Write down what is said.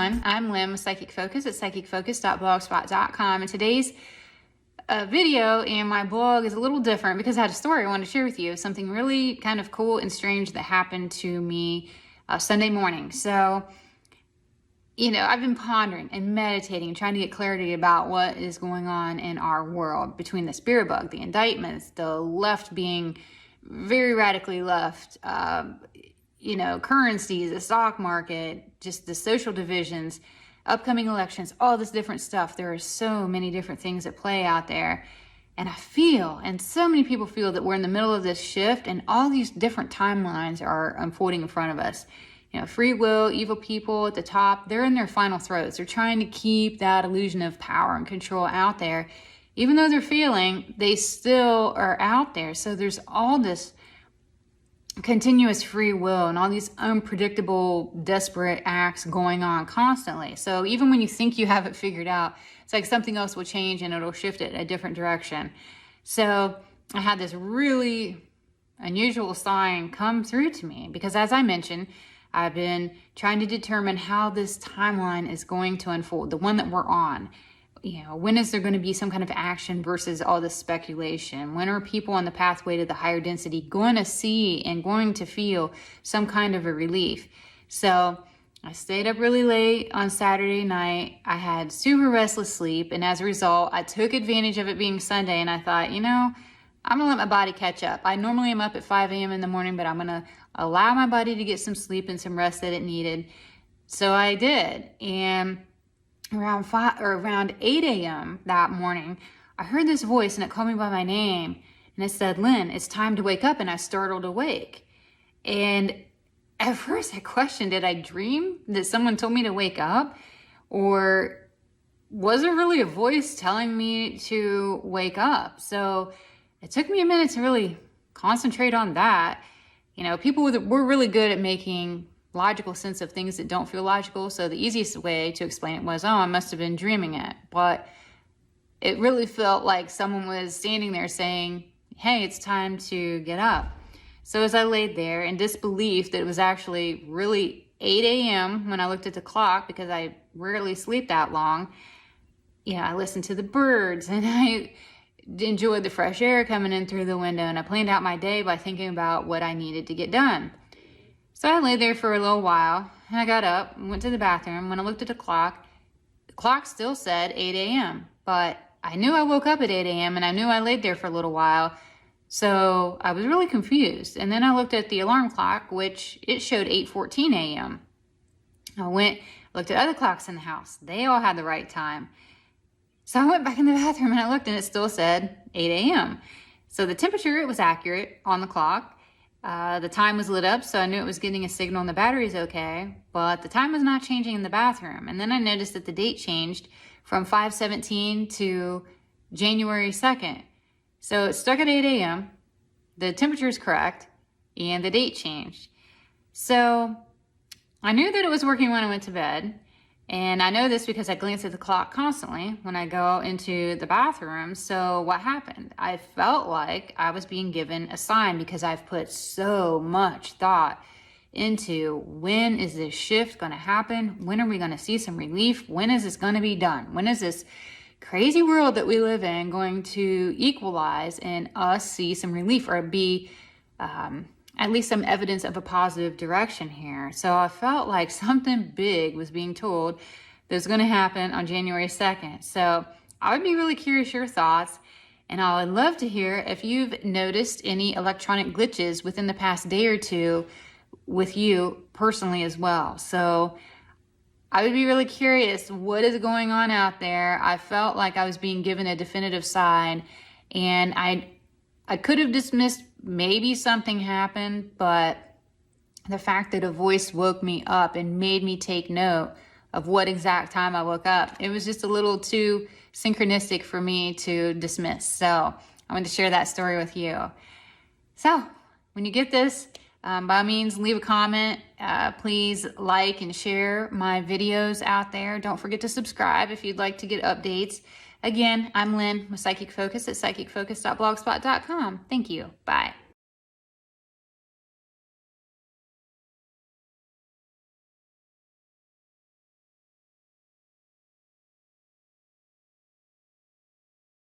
everyone, I'm Lynn with Psychic Focus at psychicfocus.blogspot.com, and today's video and my blog is a little different because I had a story I wanted to share with you, something really kind of cool and strange that happened to me Sunday morning. So, I've been pondering and meditating and trying to get clarity about what is going on in our world between the spirit bug, the indictments, the left being very radically left, currencies, the stock market, just the social divisions, upcoming elections, all this different stuff. There are so many different things at play out there. And I feel, and so many people feel, that we're in the middle of this shift and all these different timelines are unfolding in front of us. Free will, evil people at the top, they're in their final throes. They're trying to keep that illusion of power and control out there. Even though they're failing, they still are out there. So there's all this continuous free will and all these unpredictable, desperate acts going on constantly. So even when you think you have it figured out, it's like something else will change and it'll shift it in a different direction. So I had this really unusual sign come through to me because, as I mentioned, I've been trying to determine how this timeline is going to unfold, the one that we're on. When is there going to be some kind of action versus all this speculation? When are people on the pathway to the higher density going to see and going to feel some kind of a relief? So I stayed up really late on Saturday night. I had super restless sleep, and as a result, I took advantage of it being Sunday, and I thought, I'm going to let my body catch up. I normally am up at 5 a.m. in the morning, but I'm going to allow my body to get some sleep and some rest that it needed. So I did, and around 8 a.m. that morning, I heard this voice and it called me by my name and it said, "Lynn, it's time to wake up." And I startled awake. And at first I questioned, did I dream that someone told me to wake up? Or was it really a voice telling me to wake up? So it took me a minute to really concentrate on that. People were really good at making logical sense of things that don't feel logical. So the easiest way to explain it was, I must have been dreaming it. But it really felt like someone was standing there saying, "Hey, it's time to get up." So as I laid there in disbelief that it was actually really 8 a.m. when I looked at the clock, because I rarely sleep that long, I listened to the birds and I enjoyed the fresh air coming in through the window, and I planned out my day by thinking about what I needed to get done. So I lay there for a little while, and I got up and went to the bathroom. When I looked at the clock still said 8 a.m., but I knew I woke up at 8 a.m., and I knew I laid there for a little while, so I was really confused. And then I looked at the alarm clock, which it showed 8:14 a.m. I looked at other clocks in the house. They all had the right time. So I went back in the bathroom, and I looked, and it still said 8 a.m. So the temperature, it was accurate on the clock. The time was lit up, so I knew it was getting a signal and the battery's okay, but the time was not changing in the bathroom. And then I noticed that the date changed from 5/17 to January 2nd. So it stuck at 8 a.m., the temperature is correct, and the date changed. So I knew that it was working when I went to bed. And I know this because I glance at the clock constantly when I go into the bathroom. So what happened? I felt like I was being given a sign because I've put so much thought into, when is this shift going to happen? When are we going to see some relief? When is this going to be done? When is this crazy world that we live in going to equalize and us see some relief, or be at least some evidence of a positive direction here? So I felt like something big was being told that was going to happen on January 2nd. So I would be really curious your thoughts, and I would love to hear if you've noticed any electronic glitches within the past day or two with you personally as well. So I would be really curious, what is going on out there? I felt like I was being given a definitive sign, and I could have dismissed maybe something happened, but the fact that a voice woke me up and made me take note of what exact time I woke up, it was just a little too synchronistic for me to dismiss. So I wanted to share that story with you. So when you get this, by all means, leave a comment. Please like and share my videos out there. Don't forget to subscribe if you'd like to get updates. Again, I'm Lynn with Psychic Focus at psychicfocus.blogspot.com. Thank you. Bye.